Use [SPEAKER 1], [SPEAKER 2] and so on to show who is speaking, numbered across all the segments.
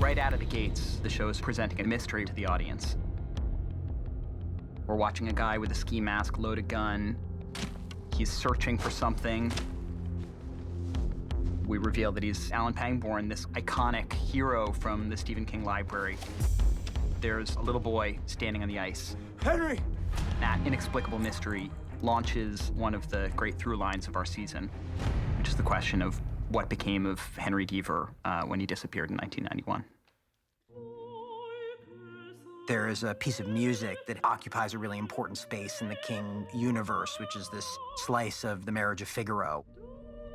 [SPEAKER 1] Right out of the gates, the show is presenting a mystery to the audience. We're watching a guy with a ski mask, loaded gun. He's searching for something. We reveal that he's Alan Pangborn, this iconic hero from the Stephen King library. There's a little boy standing on the ice.
[SPEAKER 2] Henry!
[SPEAKER 1] That inexplicable mystery launches one of the great through lines of our season, which is the question of what became of Henry Deaver when he disappeared in 1991.
[SPEAKER 3] There is a piece of music that occupies a really important space in the King universe, which is this slice of The Marriage of Figaro.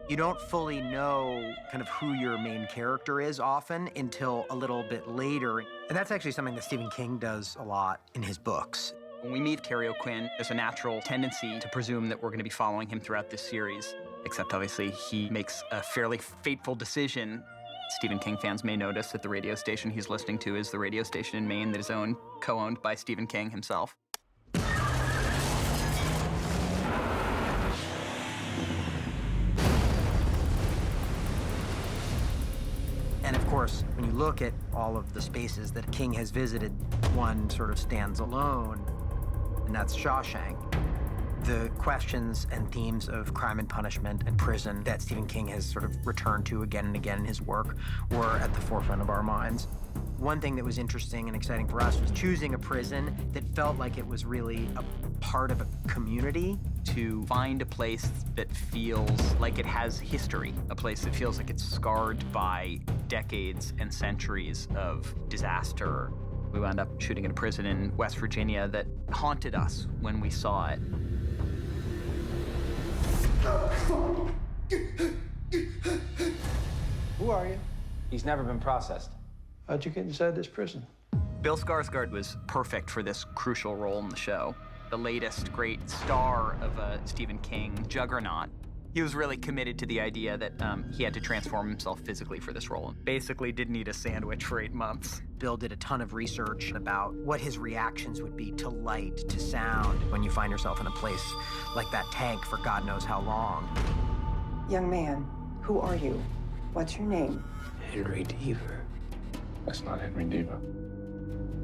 [SPEAKER 3] You don't fully know kind of who your main character is often until a little bit later. And that's actually something that Stephen King does a lot in his books.
[SPEAKER 1] When we meet Cary O'Quinn, there's a natural tendency to presume that we're going to be following him throughout this series, except obviously he makes a fairly fateful decision. Stephen King fans may notice that the radio station he's listening to is the radio station in Maine that is co-owned by Stephen King himself.
[SPEAKER 3] And of course, when you look at all of the spaces that King has visited, one sort of stands alone, and that's Shawshank. The questions and themes of crime and punishment and prison that Stephen King has sort of returned to again and again in his work were at the forefront of our minds. One thing that was interesting and exciting for us was choosing a prison that felt like it was really a part of a community.
[SPEAKER 1] To find a place that feels like it has history, a place that feels like it's scarred by decades and centuries of disaster. We wound up shooting in a prison in West Virginia that haunted us when we saw it.
[SPEAKER 4] Who are you? He's never been processed. How'd you get inside this prison?
[SPEAKER 1] Bill Skarsgård was perfect for this crucial role in the show. The latest great star of a Stephen King juggernaut. He was really committed to the idea that he had to transform himself physically for this role. Basically didn't eat a sandwich for 8 months.
[SPEAKER 3] Bill did a ton of research about what his reactions would be to light, to sound, when you find yourself in a place like that tank for God knows how long.
[SPEAKER 5] Young man, who are you? What's your name?
[SPEAKER 4] Henry Deaver.
[SPEAKER 6] That's not Henry Deaver.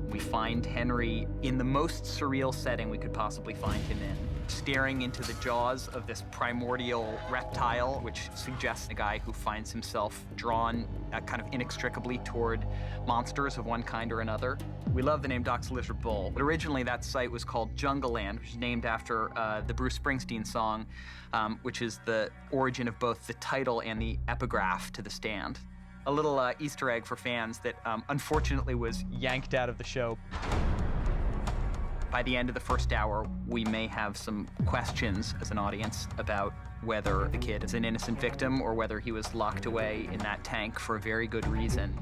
[SPEAKER 1] We find Henry in the most surreal setting we could possibly find him in, staring into the jaws of this primordial reptile, which suggests a guy who finds himself drawn kind of inextricably toward monsters of one kind or another. We love the name Doc's Lizard Bowl, but originally that site was called Jungle Land, which is named after the Bruce Springsteen song, which is the origin of both the title and the epigraph to The Stand. A little Easter egg for fans that unfortunately was yanked out of the show. By the end of the first hour, we may have some questions as an audience about whether the kid is an innocent victim or whether he was locked away in that tank for a very good reason.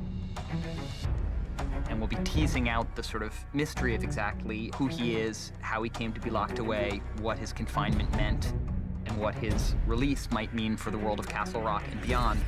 [SPEAKER 1] And we'll be teasing out the sort of mystery of exactly who he is, how he came to be locked away, what his confinement meant, and what his release might mean for the world of Castle Rock and beyond.